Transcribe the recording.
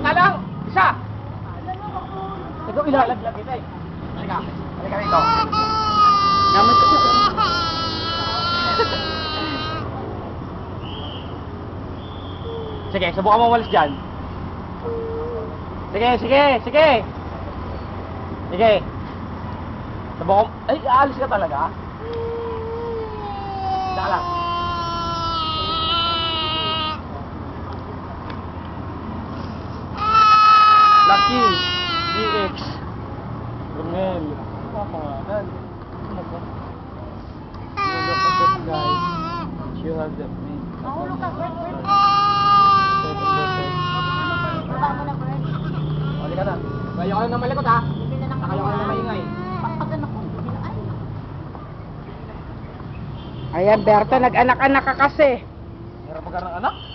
Isa lang! Isa! Ikaw ilalaglag kita eh. Halika. Halika rito. Naman ka siya. Sige, subukan mo umalis dyan. Sige, sige, sige! Sige. Subukan mo. Ay, aalis ka talaga? Saka lang. Lucky DX Romel papangalan. Look at that guy. You have that name. Mahulog ka, Bert. Baba mo na, Bert. Hali ka na. Kaya ka na malikot ha. Kaya ka na maingay. Papagan ako. Ayan, Berto, nag-anak-anak ka kasi. Meron pa ka ng anak?